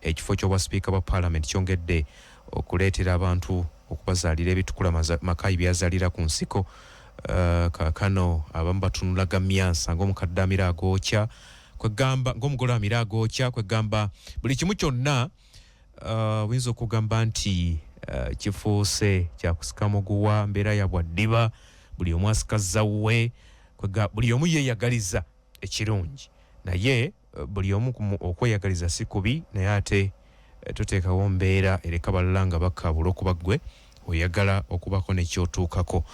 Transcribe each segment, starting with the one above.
ekifo ky'obwa speaker wa parliament kyongedde okuleetera abantu okubazaalira ebitukula makayi byazaalira ku nsiko. Kaakano abamu batunulaga Myansa ng'omukadde amira agookya kwegamba ng'omugole amira agookya kwegamba buli kimu kyonna oyinza okugamba nti kifuuse kyakusika muguwa mbeera ya bwaddiba buli omu asikaza we buli omu yeeyagaliza ekirungi naye buli omu okweyagaliza si kubi naye ate tuteekawo mbeera ereka balala nga bakabula okuba ggwe oyagala okubako nekyotuukako.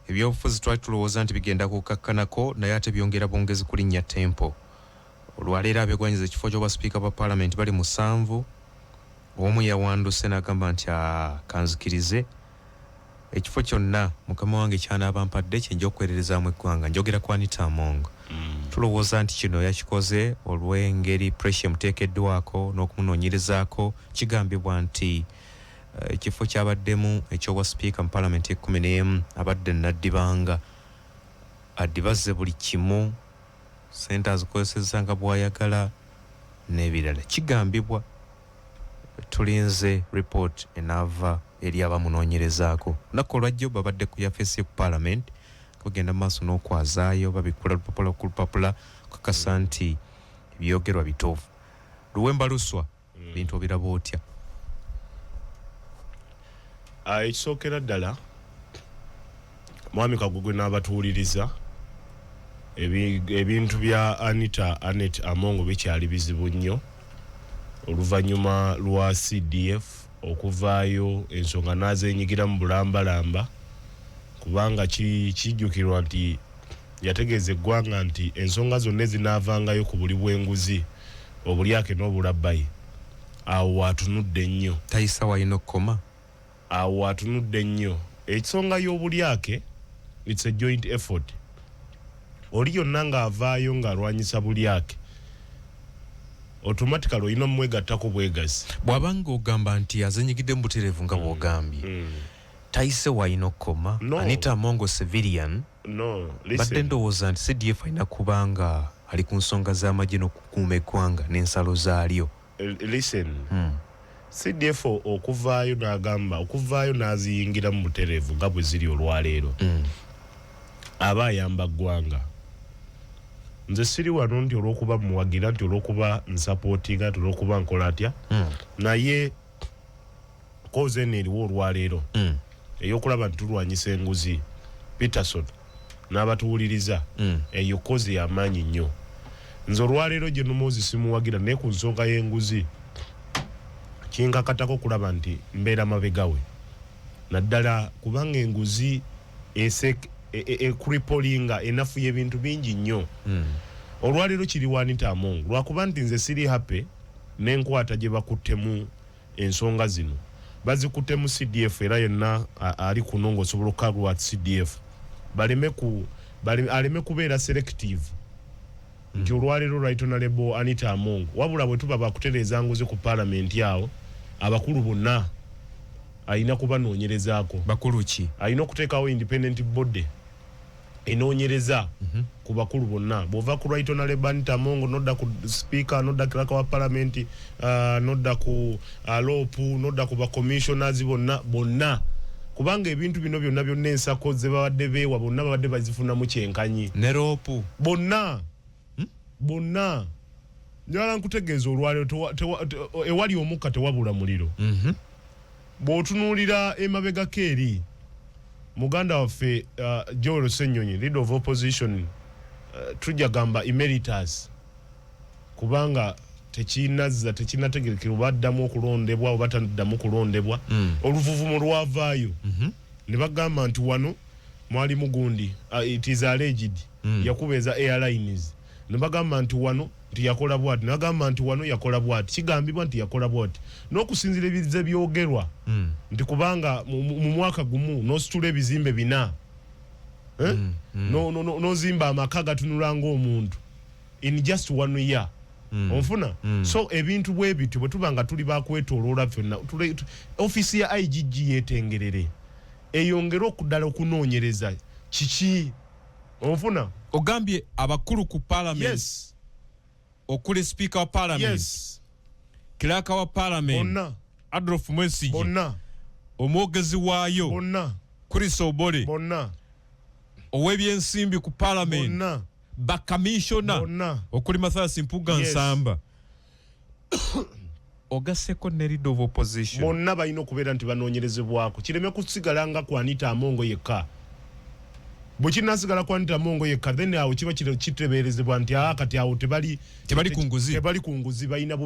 Ebyobufuzi twali tulowooza nti bigenda kukakkanako naye ate byongera bwongezi ku linnya Tempo. Olwaleero abegwanyiza ekifo ky'obwa speaker ba parliament bali 7. Omu yawanduse n'agamba nti kanzikirize ekifo kyonna mukama wange kyanaaba mpadde kyenja okwererezaamu eggwanga njogera ku Anita Among. Tulowooza nti kino yakikoze olw'engeri pressure muteekeddwako n'okumunoonyerezaako. Kigambibwa nti ekifo kyabaddemu eky'obwa speaker mu parliament e11 abadde naddibanga addibaze buli kimu sente azikozeseza nga bw'ayagala n'ebirala. Kigambibwa tulinze report enaava eri abamunoonyerezaako. Lunaku olwajjo babadde ku yafeesi ku parliament kugenda maaso n'okwazaayo babikula lupapula ku lupapula kakasa nti ebyogerwa bituufu. Luwemba Luswa bintu obiraba otya? Ekisookera ddala mwami Kagugwe n'abatuwuliriza ebintu bya Anet Among bikyali bizibu nnyo oluvannyuma lwa CDF okuvaayo ensonga n'azeenyigira mu bulambalamba kubanga kijjukirwa nti yategeeza eggwanga nti ensonga zonna ezinaavangayo ku buli bw'enguzi obulyake n'obulabbayi awo atunudde nnyo tayisa wayina okukoma awo atunudde nnyo ekisonga y'obulyake it's a joint effort oli yonna ng'avaayo ng'alwanyisa bulyake automatically oyina mwegattako bwegazi bw'abanga ogamba nti azenyigidde mu butereevu nga bw'ogambye tayise wayina okukoma Anita Among civilian badde ndowooza nti CDF alina kubanga ali ku nsonga z'amagye n'okukuuma eggwanga n'ensalo zaalyo. Listen CDF okuvaayo n'agamba okuvaayo n'aziyingira mu butereevu nga bwe ziri olwaleero aba ayamba ggwanga. Nze siri wano nti olw'okuba muwagira nti olw'okuba nsapootinga nti olw'okuba nkola atya naye koze neeriwo olwaleero ey'okulaba nti tulwanyisa enguzi Peterson n'abatuwuliriza eyo koze y'amaanyi nnyo. Nze olwaleero gye Moses simuwagira naye ku nsonga y'enguzi kinkakatako kulaba nti mbeera mabega we naddala kubanga enguzi ekripolinga enafu y'ebintu bingi nnyo. Olwaleero kiri wa Anita Among lwakuba nti nze siri happy n'enkwata gye bakuttemu ensonga zino bazikuttemu CDF era yenna ali kuno ng'osobola okukalwa CDF aleme kubeera selective nti olwaleero Right Honorable Anita Among wabula bwe tuba bakutereeza nguzi ku parliament awo abakulu bonna alina kubanoonyerezaako. Bakulu ki? Alina okuteekawo independent body enoonyereza ku bakulu bonna bw'ova ku Right Honorable Anita Among nodda ku speaker nodda kiraka wa parliament nodda ku lopu nodda ku commissioners bonna kubanga ebintu bino byonna ensako ze babadde beewa bonna babadde bazifunamu kyenkanyi ne lopu bonna njala nkutegeeza olwaleero ewali omukka tewabula muliro. Bw'otunuulira emabegako eri muganda waffe Joel Ssenyonyi leader of opposition tujja gamba emeritus kubanga tekinategerekera baddamu okulondebwa oba taddamu kulondebwa oluvuvumo lwavaayo ne bagamba nti wano mwali mugundi it is alleged yakubeeza airlines ne bagamba nti wano nti yakola bwati nagamba nti wano yakola bwati kigambibwa nti yakola bwati n'okusinzira ebize byogerwa nti kubanga mu mwaka gumu n'ositula ebizimbe 4 n'ozimba amaka gatunula ng'omuntu in just 1 year onfuna so ebintu bwe bityo bwe tubanga tuli bakwetoloola fyonna ofisi ya IGG yetengerere eyongera okuddala okunoonyereza kiki onfuna ogambye abakulu ku parliament okuli speaker wa parliament kiraka wa parliament bonna Adolf Mwesigye bonna omwogezi waayo bonna Chris Obole bonna ow'ebyensimbi ku parliament bonna bakamishona bonna okuli Mathias Mpuga Nsamba ogaseko ne leader of opposition bonna balina okubeera nti banoonyerezebwako kireme kusigala nga ku Anita Amongo yekka bwe kinasigala ku Anita Amongo yekka then awo kiba kitebeerezebwa nti kati awo tebali ku nguzi balina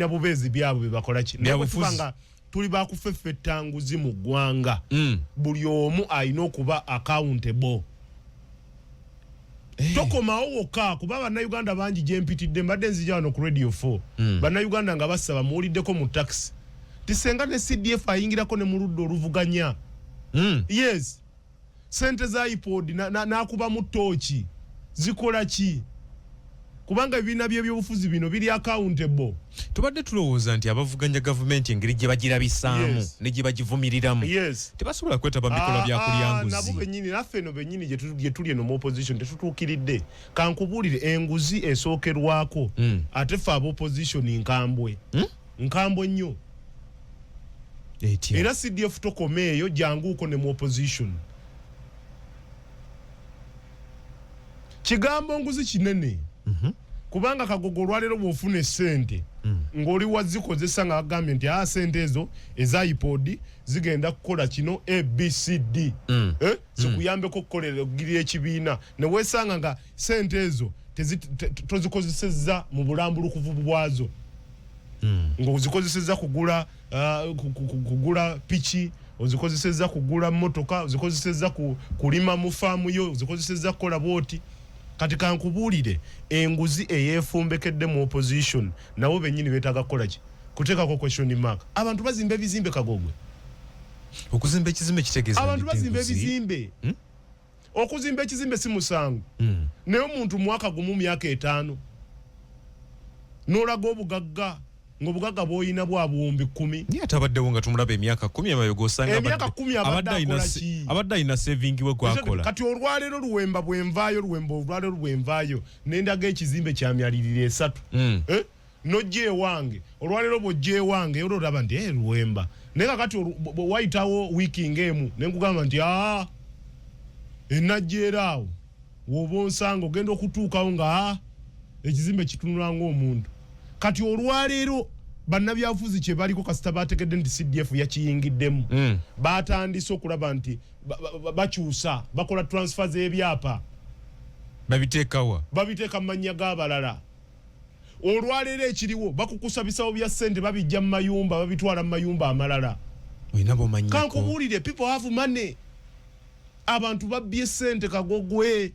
bubeezi byabwe bebakola ki nebanga tuli bakufeffetta nguzi mu ggwanga buli omu alina okuba accountable tokomawo wokka kuba bannayuganda bangi gyempitidde mbadde nzija wano ku radio 4 bannayuganda nga basaba muwuliddeko mu taxi tisenga ne CDF ayingirako ne mu ludda oluvuganya yes sente za iPod nakuba mu tooki zikola ki kubanga ebibiina by'ebyobufuzi bino biri accountable tubadde tulowooza nti abavuganya gavumenti engeri gye bagirabisaamu ne gye bagivumiriramu tebasobola kwetaba mu bikolwa bya kulya nguzi nabo bennyini naffe eno bennyini gye tuli eno mu opposition tetutuukiridde kankubuulire enguzi esookerwako ate ffe aba opposition nkambwe nnyo era CDF tokoma eyo janguuko ne mu opposition kigambo nguzi kinene kubanga Kagogo olwaleero bw'ofuna essente ng'oli wazikozesa nga bagambye nti sente ezo eza iPod zigenda kukola kino ABCD zikuyambeko okukolera okugirira ekibiina ne weesanga nga sente ezo tozikozesezza mu bulambulukuvu bwazo ng'ozikozesezza kugula piki ozikozesezza kugula mmotoka ozikozesezza kulima mu faamu yo ozikozesezza kukola bwoti kati kankubuulire enguzi eyeefumbekedde mu opposition nabo bennyini beetaaga kukola ki kuteekako question mark abantu bazimba ebizimbe Kagogwe okuzimba ekizimbe kitegeeza abantu bazimba ebizimbe okuzimba ekizimbe si musango naye omuntu mwaka gumu myaka 5 n'olaga obugagga ng'obugagga bw'olina bwa buwumbi 10 naye atabaddewo nga tumulaba emyaka 10 amayo g'osanga abadde alina saving we gwakola kati olwaleero luwemba bwenvaayo nendaga ekizimbe kyamyalirira 3 nojja ewange olwaleero bw'ojja ewange era olaba nti luwemba naye kakati wayitawo wiiki ng'emu ne nkugamba nti enajja era awo woba onsanga ogenda okutuukawo nga ekizimbe kitunula ng'omuntu kati olwaleero bannabyabufuzi kye baliko kasita bategedde nti CDF yakiyingiddemu batandise okulaba nti bakyusa bakola transfer z'ebyapa babiteeka mu mannya g'abalala olwaleero ekiriwo bakukusa bisawo bya ssente babijja mu mayumba babitwala mu mayumba amalala kankubuulire people have money abantu babbye ssente Kagogwe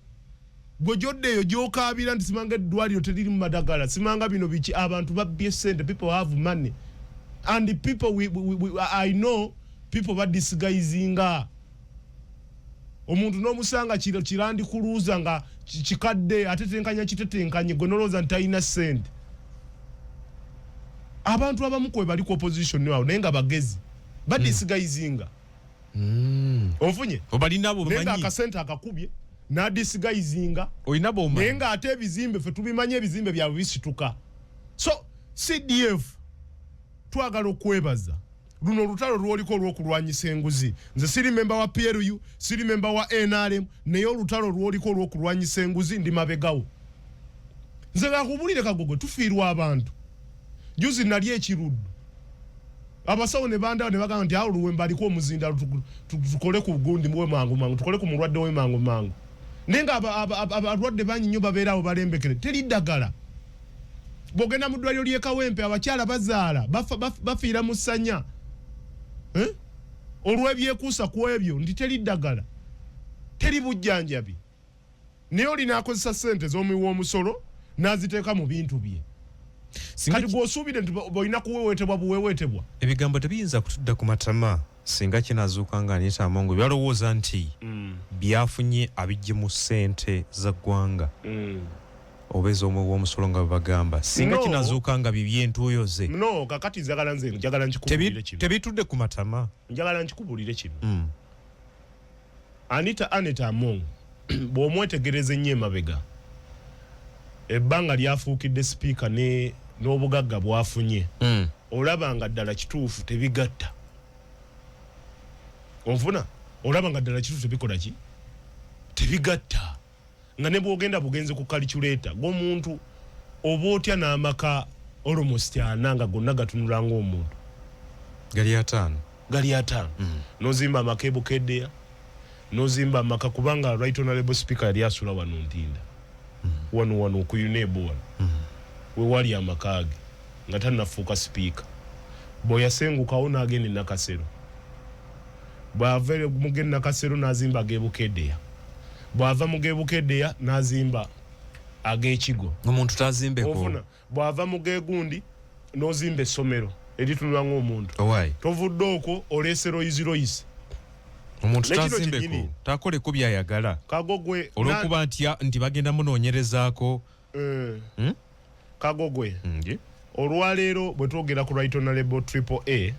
gwe joddeeyo gy'okaabira nti simanga eddwaliro teriri mu madagala simanga bino biki abantu babbye ssente people have money and people I know people badisguisinga omuntu n'omusanga kirandi kuluuza nga kikadde atetenkanya kitetenkanye gwe nolowooza nti talina ssente abantu abamu kwe bali ku opposition awo naye nga bagezi badisguisinga ofunye naye nga akasente akakubye nadisguisinga naye nga ate ebizimbe ffe tubimanye ebizimbe byabwe bisituka so CDF twagala okwebaza luno olutalo lwoliko olw'okulwanyisa enguzi nze siri memba wa PLU siri memba wa NRM naye olutalo lwoliko olw'okulwanyisa enguzi ndi mabegawo nze nakubulire Kagogwe tufiirwa abantu juzi nali ekiruddu abasawo ne bandawo ne bagamba nti awo luwemba aliko omuzindalo tukole ku gundi muwe mangu tukole ku mulwadde we mangu naye nga abalwadde bangi nnyo babeera awo balembekere teri ddagala bw'ogenda mu ddwaliro ly'e Kawempe abakyala bazaala bafiira mu ssanya olw'ebyekuusa ku ebyo nti teri ddagala teri bujjanjabi naye olina akozesa ssente z'omuwi w'omusolo n'aziteeka mu bintu bye kati bw'osuubire nti olina kuweweetebwa buweweetebwa ebigambo tebiyinza kutudda ku matama singa kinazuuka nga Anita Amongo byalowooza nti byafunye abijje mu ssente za ggwanga oba ez'omuwi w'omusolo nga bagamba singa kinazuuka nga bibye entuuyo ze kakati njagala nkikubulire kino tebitudde ku matama njagala nkikubulire kino Anita Amongo bw'omwetegereza ennyo emabega ebbanga lyafuukidde sipiika ne n'obugagga bwafunye olaba nga ddala kituufu tebigatta onfuna olaba nga ddala kituufu tebikola ki tebigatta nga ne bwogenda bugenze ku calculator g'omuntu oba otya n'amaka almost 4 nga gonna gatunula ng'omuntu gali ataano nozimba amaka ebukeddeya nozimba amaka kubanga right honorable speaker yali asula wano Ntinda wano ku UNEB wano we wali amakage nga tannafuuka speaker bw'oyasengukawo n'agenda Nakasero bw'ava mu Nakasero n'azimba ag'ebukeddeya bw'ava mu g'ebukeddeya n'azimba ag'ekigo omuntu tazimbeko bw'ava mu g'egundi n'ozimba essomero eritunula ng'omuntu tovudde okwo oleese royizi omuntu tazimbeko takoleko byayagala Kagogwe olw'okuba nti bagenda munoonyerezaako Kagogwe olwaleero bwe twogera ku right honorable Triple A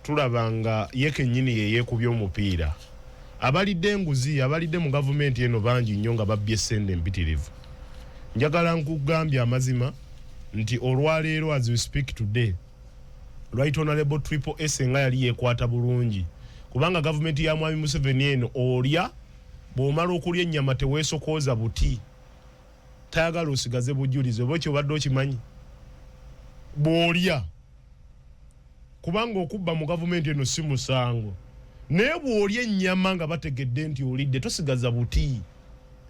tulaba nga ye kennyini yeekubye omupiira abalidde enguzi abalidde mu gavumenti eno bangi nnyo nga babbye essende empitirivu njagala nkugambye amazima nti olwaleero as we speak today right honorable Triple A senga yali yeekwata bulungi kubanga gavumenti ya Mwami Museveni eno olya bw'omala okulya ennyama teweesokooza buti tayagala osigaze bujulizi oba kyobadde okimanyi bw'olya kubanga okubba mu gavumenti eno si musango naye bw'olya ennyama nga bategedde nti olidde tosigaza buti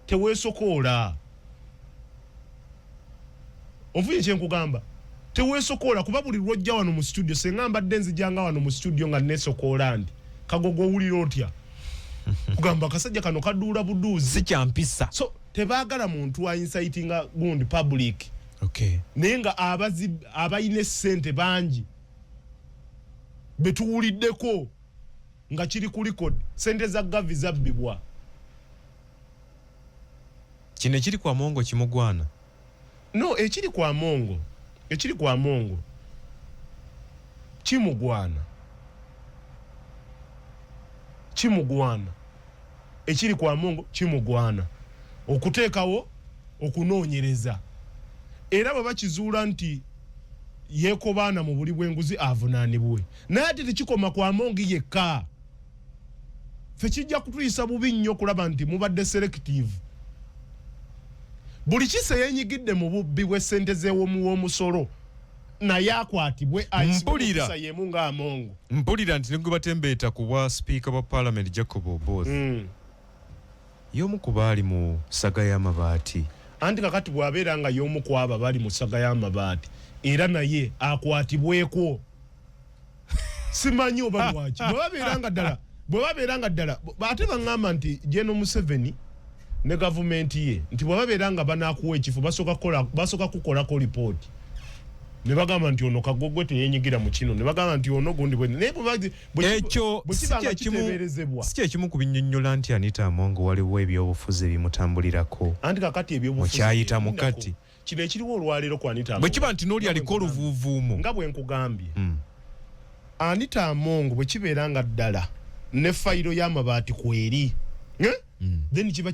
teweesokoola onfunye kyenkugamba teweesokoola kuba buli lwojja wano mu studio senga mbadde nzijanga wano mu studio nga neesokoola ndi Kagogo owulira otya kugamba akasajja kano kaduula buduuzi si kyampisa so tebaagala muntu aincitinga gundi public naye nga abayina essente bangi betuwuliddeko nga kiri ku record sente za gavi zabbibwa kino ekiri kwa mongo kimugwana no ekiri kwa mongo kimugwana ekiri kwa mongo kimugwana okuteekawo okunoonyereza era bwe bakizuula nti yeekobaana mu buli bw'enguzi avunaanibwe naye ate tekikoma kwa mongi yekka ffe kijja kutuyisa bubi nnyo okulaba nti mubadde selective buli kise yeenyigidde mu bubbi bw'essente z'omusolo naye akwatibwe ayisibwa yemu ng'amongo mpulira nti negwe batembeeta ku bwa speaker wa parliament Jacob Oboth y'omu ku baali mu saga y'amabaati anti kakati bw'abeera nga y'omu ku abo bali mu saga y'amabaati era naye akwatibweko simanyi oba lwaki bwe babeera nga ddala ate baŋŋamba nti General Museveni ne gavumenti ye nti bwe babeera nga banaakuwa ekifo basooka kukolako lipooti ne bagamba nti ono Kagogwe teyeenyigira mu kino ne bagamba nti ono gundi ekyo si kyekimu ku binnyonnyola nti Anita Among waliwo ebyobufuzi ebimutambulirako anti kakati ebyobufuzi mukyayita mukati kino ekiriwo olwaleero ku Anita Among bwe kiba nti n'oli aliko oluvuuvuumu nga bwe nkugambye Anita Among bwe kibeera nga ddala ne fayiro y'amabaati kweri then kiba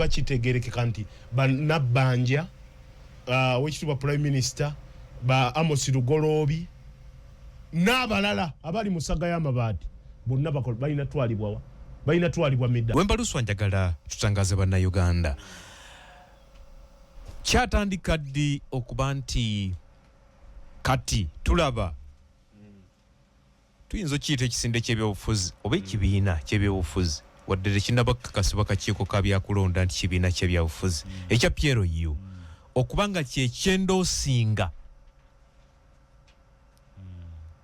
kitegeerekeka nti bannabbanja wekitibwa prime minister ba Amos Lugoloobi n'abalala abali mu saga y'amabaati bonna balina twalibwa midda wembaluswa njagala tutangaze bannayuganda kyatandika ddi okuba nti kati tulaba tuyinza okiyita ekisinde ky'ebyobufuzi oba ekibiina ky'ebyobufuzi wadde tekinnaba kukakasibwa kakiiko ka byakulonda nti kibiina ky'ebyobufuzi ekya Piero Yu okubanga kyekyendoosinga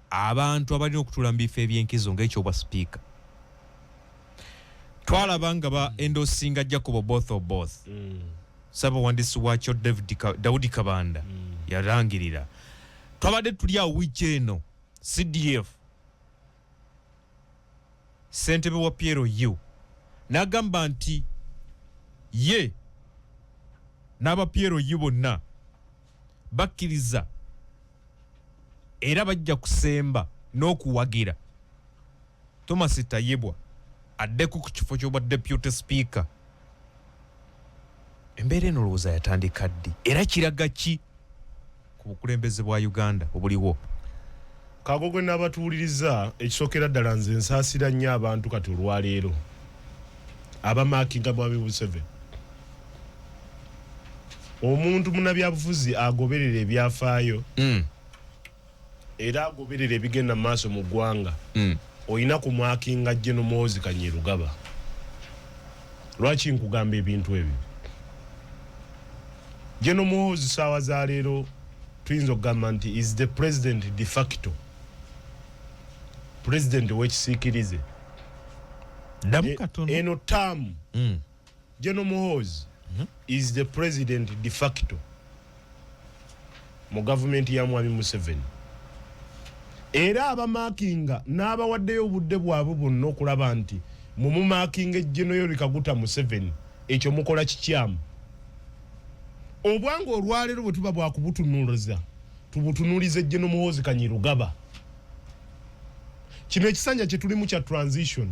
abantu abalina okutuula mu bifo ebyenkizo ng'ekyobwa sipiika twalaba nga ba endoosinga Jacob Oboth Ssaabawandiisi waakyo Daudi Kabanda yarangirira twabadde tuli awo wiiki eno CDF ssentebe wa Piero Yu n'agamba nti ye n'aba Piero Yu bonna bakkiriza era bajja kusemba n'okuwagira Thomas Tayebwa addeku ku kifo ky'obwa deputy speaker. Embeera eno olowooza yatandika ddi era kiraga ki ku bukulembeze bwa Uganda obuliwo. Kagogwe n'abatuuliriza ekisokera ddala nze nsaasira nnyo abantu kati olwaleero abamaakinga Mwami Museveni. Omuntu munnabyabufuzi agoberera ebyafaayo era agoberera ebigenda mu maaso mu ggwanga olina kumwakinga General Muhoozi Kainerugaba. Lwaki nkugamba ebintu ebyo? General Muhoozi saawa za leero tuyinza okugamba nti is the president de facto, president w'ekisiikirize. Eno term General Muhoozi is the president de facto mu gavumenti ya Mwami Museveni. Era abamaakinga n'abawaddeyo obudde bwabwe bwonna okulaba nti mumumaakinga General Kaguta Museveni, ekyo mukola kikyamu. Obwanga olwaleero bwe tuba bwakubutunuuliza tubutunuulize General Muhoozi Kainerugaba. Kino ekisanja kye tulimu kya transition.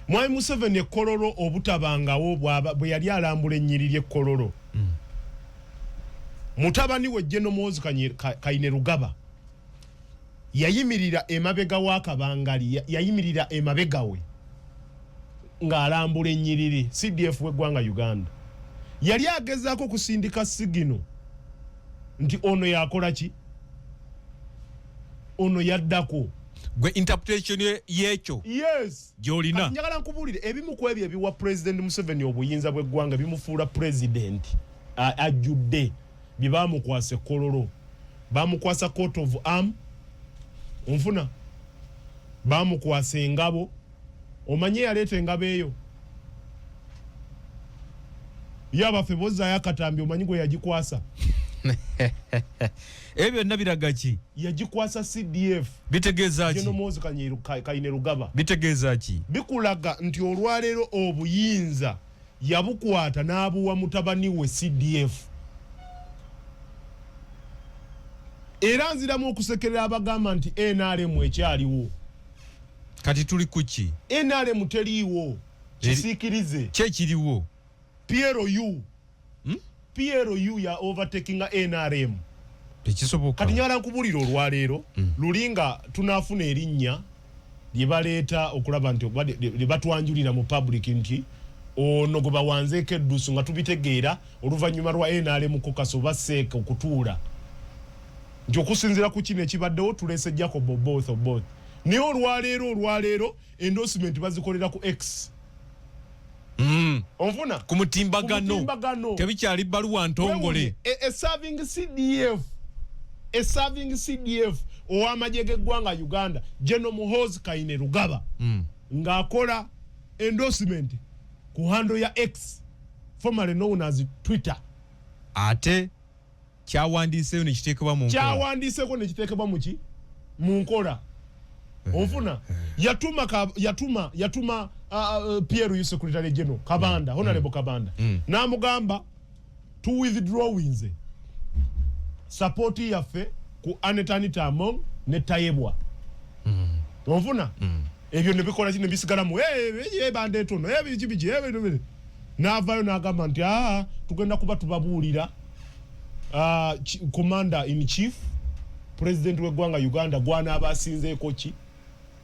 Mwami Museveni ekkololo obutabangawo bwe yali alambula ennyiriri ekkololo. Mutabani we General Muhoozi Kainerugaba yayimirira emabega w'akabangali, yayimirira emabega we ng'alambula ennyiriri CDF w'eggwanga Uganda. Yali agezaako kusindika sigino nti ono yakola ki? Ono yaddako. Gwe interpretation y'ekyo. Yes. Gy'olina. Njagala nkubuulire ebimu ku ebyo ebiwa President Museveni obuyinza bw'eggwanga bimufuula president ajjudde bye baamukwasa ekkololo. Baamukwasa coat of arm. Onfuna. Baamukwasa engabo. Omanye yaleeta engabo eyo. Yabaffe bozzaayo akatambi omanyi gwe yagikwasa. Ebyo byonna biraga ki? Yagikwasa CDF. Bitegeeza ki? General Muhoozi Kainerugaba. Bitegeeza ki? Bikulaga nti olwaleero obuyinza yabukwata n'abuwa mutabani we CDF. Era nziramu okusekerera abagamba nti NRM ekyaliwo. Kati tuli kuki? NRM teriiwo. Kisiikirize. Kyekiriwo. PLU. PLU ya overtaking NRM. Tekisoboka. Kati nyala nkubulira olwaleero lulinga tunaafuna erinnya lye baleeta okulaba nti lye batwanjulira mu public nti ono gwe bawanzeeko eddusu nga tubitegeera oluvannyuma lwa NRM kokasa oba seeka okutuula nti okusinziira ku kino ekibaddewo tuleese Jacob both. Naye olwaleero endorsement bazikolera ku X. Onfuna? Ku mutimbagano. Tebikyali bbaluwa ntongole. Serving CDF ow'amagye g'eggwanga Uganda General Muhoozi Kainerugaba ng'akola endorsement ku handle ya X formerly known as Twitter. Ate kyawandiiseeyo ne kiteekebwa mu nkola. Kyawandiiseeko ne kiteekebwa mu ki? Mu nkola. Onfuna? Yatuma PLU Secretary General Kabanda, Honorable Kabanda. N'amugamba to withdraw nze support yaffe ku Aneta Among ne Tayebwa. Onfuna? Ebyo ne bikola ki ne bisigalamu bandeeta ono biki n'avaayo n'agamba nti tugenda kuba tubabuulira Commander in Chief President w'eggwanga Uganda gw'anaaba asinzeeko ki.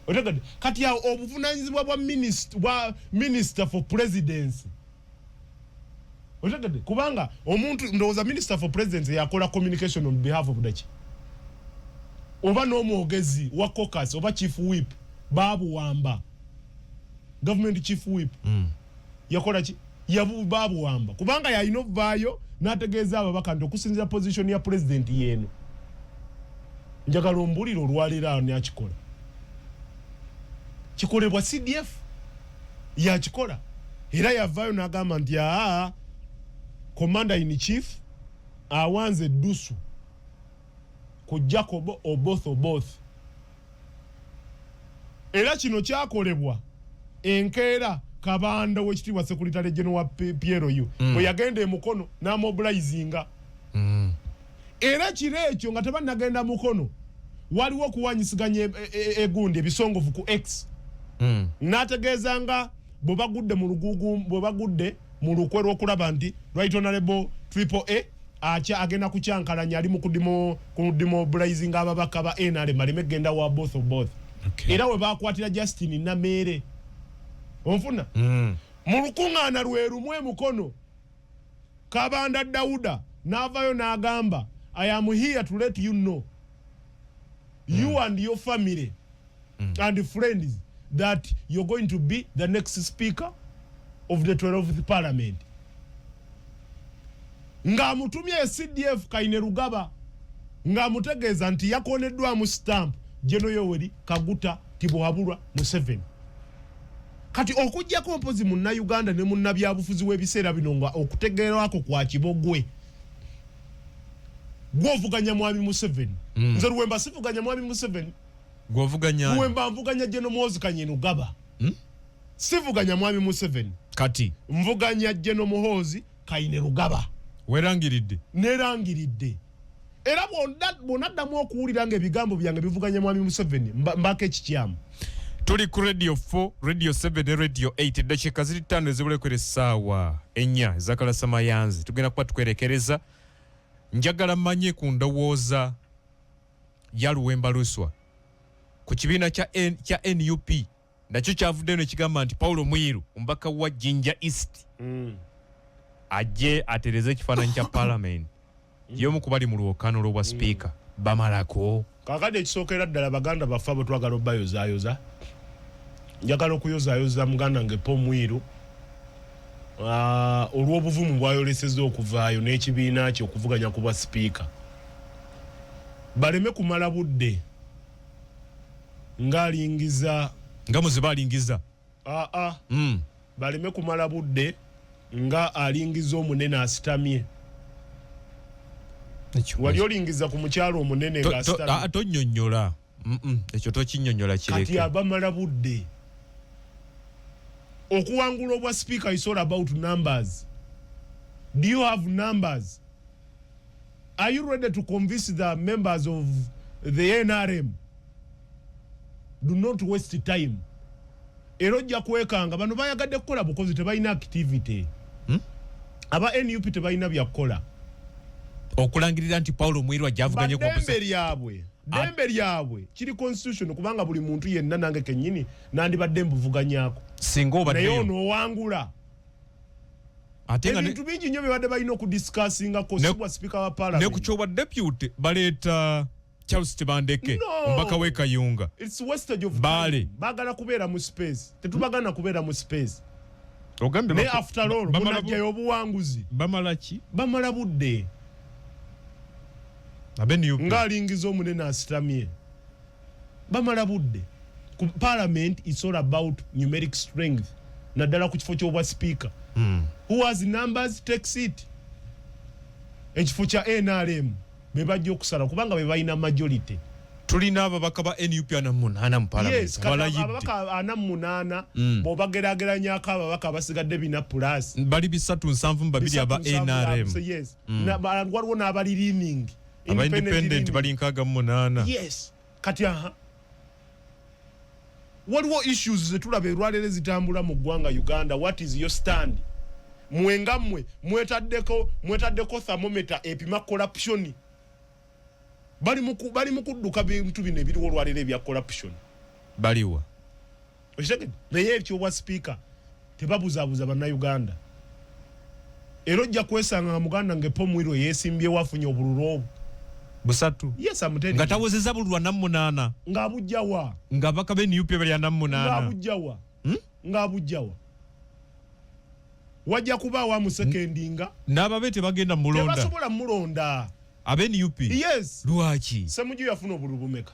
Otegedde kati awo obuvunaanyizibwa bwa Minister for Presidency. Otegedde kubanga omuntu ndowooza Minister for Presidency yakola communication on behalf of the oba n'omwogezi wa caucus oba Chief Whip baabuwamba. Government Chief Whip yakola ki? Baabuwamba kubanga yalina ovaayo n'ategeeza ababaka nti okusinziira position ya president yeeno. Njagala ombulira olwaleero awo n'akikola. Kikolebwa CDF yakikola era yavaayo n'agamba nti Commander in Chief awanze eddusu ku Jacob Oboth. Era kino kyakolebwa enkeera Kabanda w'ekitiibwa Secretary General wa PLU bwe yagenda emukono n'amobilizinga. Era kiro ekyo nga tebannagenda mukono waliwo okuwanyisiganya egundi ebisongovu ku X. N'ategeeza nga bwe bagudde mu lukwe lw'okulaba nti Right Honorable Triple A agenda kucyankalanya ali mu kudemobilizing ababaka ba NRM baleme genda wa both. Okay. Era we bakwatira Justin Namere onfuna mu lukuŋŋaana lwe lumwe mukono Kabanda Dauda n'avayo n'agamba I am here to let you know you and your family and friends that you're going to be the next speaker of the 12th parliament. Nga mutumye CDF Kainerugaba nga mutegeeza nti yakoneddwa mu stamp General Yoweri Kaguta Tibuhaburwa Museveni. Kati okujjako mpozi munna Uganda ne munna byabufuzi w'ebiseera bino nga okutegeerwako kwa kibogwe gwovuganya mwami Museveni. Nze Luwemba sivuganya mwami Museveni. Gwovuganya Luwemba mvuganya General Muhoozi Kainerugaba. Sivuganya mwami Museveni. Kati mvuganya General Muhoozi Kainerugaba. Werangiridde. Nerangiridde. Era bonaddamu okuwulira ng'ebigambo byange bivuganya mwami Museveni mbaka ekikyamu. Tuli ku Radio 4, Radio 7 ne Radio 8 eddakiika ziri 5 ezibulekera essaawa 4 ezakala Mayanzi. Tugenda kuba tukwerekereza. Njagala mmanye ku ndowooza ya Luwemba Luswa ku kibiina kya NUP nakyo kyavuddeyo ne kigamba nti Paulo Mwiru omubaka wa Jinja East ajje atereze ekifaananyi kya Parliament y'omu ku bali mu lwokaano lw'obwa speaker bamalako. Kakade ekisookera ddala baganda baffe abo twagala obbayozaayoza. Njagala okuyozaayoza muganda nge Paul Mwiru olw'obuvumu bwayolesezza okuvaayo n'ekibiina kye okuvuganya ku bwa speaker. Baleme kumala budde ng'alingiza nga muziba alingiza. Baleme kumala budde nga alingiza omunene asitamye. Wali olingiza ku mukyalo omunene nga asitamye. Tonnyonnyola. Ekyo tokinnyonnyola kireke. Kati abamala budde. Okuwangula obwa speaker is all about numbers. Do you have numbers? Are you ready to convince the members of the NRM? Do not waste time. Erojja kwekanga bano bayagadde kukola bukozi tebalina activity. Aba NUP tebalina byakola. Okulangirira nti Paulo Mwiru ajavuganye ku dembe lyabwe kiri constitution kubanga buli muntu yenna nange kennyini nandibadde mbuvuganyako. Singa obaddeyo. Naye ono owangula. Ate nga ebintu bingi nnyo bye badde balina okudiscussinga ko sibwa speaker wa parliament. Ne ku kyoba deputy baleeta Charles Tibandeke omubaka w'e Kayunga. It's wastage of time. Bagala kubeera mu space. Tetubagana kubeera mu space. Ogambe ne after all munajjayo obuwanguzi. Bamala ki? Bamala budde. Ng'alingiza omunene asitamye. Bamala budde. Ku parliament is all about numeric strength. Naddala ku kifo ky'obwa speaker. Who has numbers takes it. Ekifo kya NRM be bajja okusala kubanga be balina majority. Tulina ababaka ba NUP ana munana mu parliament. Yes, ababaka ana munana bw'obageraageranyako ababaka abasigadde bina plus. Bali 372 aba NRM. Yes. Waliwo n'abali leaning. Independent bali 68. Yes. Kati waliwo issues zetulaba erwalere zitambula mu ggwanga Uganda. What is your stand? Mwengamwe mwetaddeko thermometer epima corruption. Bali mu kudduka bintu bino ebiriwo olwalero ebya corruption. Baliwa. Oshagede naye ekyo obwa speaker tebabuzaabuza bannayuganda. Era ojja kwesanga nga muganda nge Paul Mwiru yeesimbye wafunye obululu obwo. Busatu. Yes, I'm telling you. Nga tawozeza bulwa namunana. Nga abujjawa. Nga baka be NUP bali namunana. Nga abujjawa. Nga abujjawa. Wajja kuba wa musekendinga. N'ababete bagenda mulonda. Tebasobola mulonda. Abe NUP. Yes. Lwaki? Semuju yafuna obulubumeka.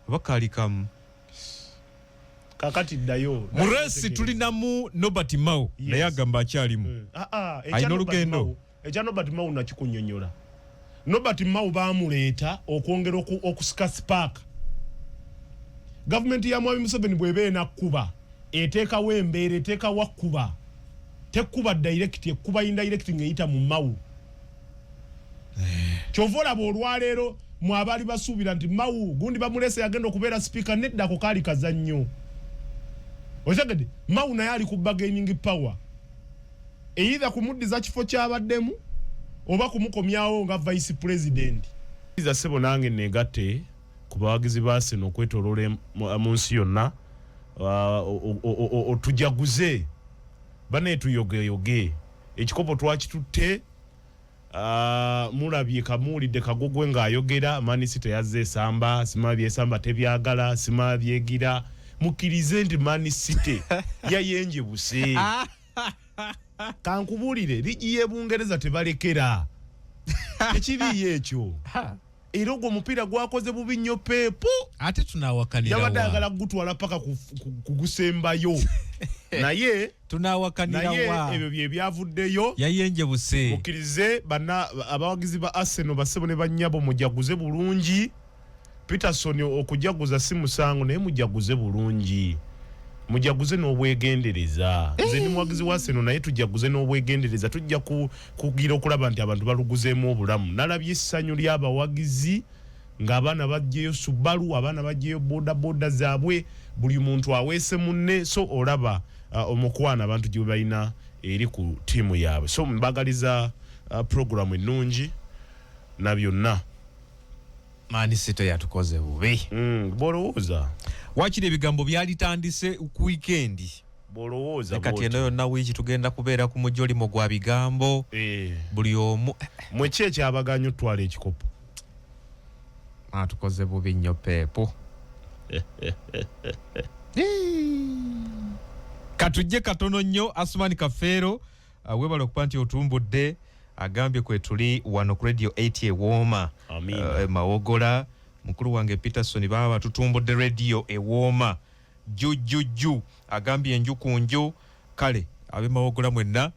Bakalikamu. Kakati ddayo. Muresi tulinamu Nobert Mao. Naye agamba akyalimu. Ayina olugendo. Ekya Nobert Mao nakikunnyonnyola. Nobert Mao baamuleeta okwongera okusika spark. Gavumenti ya Mwami Museveni bw'eba enakkuba eteekawo embeera eteekawo akkuba. Tekkuba direct ekkuba indirect ng'eyita mu Mao. Kyova olaba olwaleero mu abaali basuubira nti Mao gundi bamuleese yagenda okubeera speaker nedda ako kaali kazannyo. Mao naye ali ku bargaining power. Either kumuddiza kifo ky'abaddemu oba kumukomyawo nga vice president iza sebo nange negate ku bawagizi ba Arsenal okwetoloola mu nsi yonna otujaguze bane tuyogeyoge ekikopo twakitutte mulabye kamuulidde Kagogwe ng'ayogera Man City yazze esamba simabye esamba tebyagala simabyegira mukkirize nti Man City yayenje buse kankubulire ligi y'Ebungereza tebalekera ekiri ekyo era ogwo omupiira gwakoze bubi nnyo peepo ate tunawakanira yabadde ayagala gutwala paka kugusembayo naye tunawakanira ebyo bye byavuddeyo yayenje buse mukkirize bana abawagizi ba Arsenal basebo ne bannyabo mujaguze bulungi Peterson okujaguza si musango naye mujaguze bulungi mujaguze n'obwegendereza nze ni muwagizi wa Arsenal naye tujaguze n'obwegendereza tujja kugira okulaba nti abantu baluguzeemu obulamu nalabye essanyu ly'abawagizi ng'abaana bajjeyo Subaru abaana bajjeyo boda zaabwe buli muntu aweese munne so olaba omukwana abantu gye balina eri ku tiimu yaabwe so mbagaliza programu ennungi na byonna Man City yatukoze bubi bolowooza wakiri ebigambo byalitandise ku weekend bolowooza kati eno yonna wiiki tugenda kubeera ku mujolimo gwa bigambo buli omu mweki ekyabaganyo twala ekikopo atukoze bubi nnyo peepo katujje katono nnyo Asumani Kafeero webale okuba nti otumbudde agambye kwe tuli wano ku Radio 80 ewooma Mawogola mukulu wange Peterson baba tutumbudde radio ewooma ju agambye enju ku nju kale abe Mawogola mwenna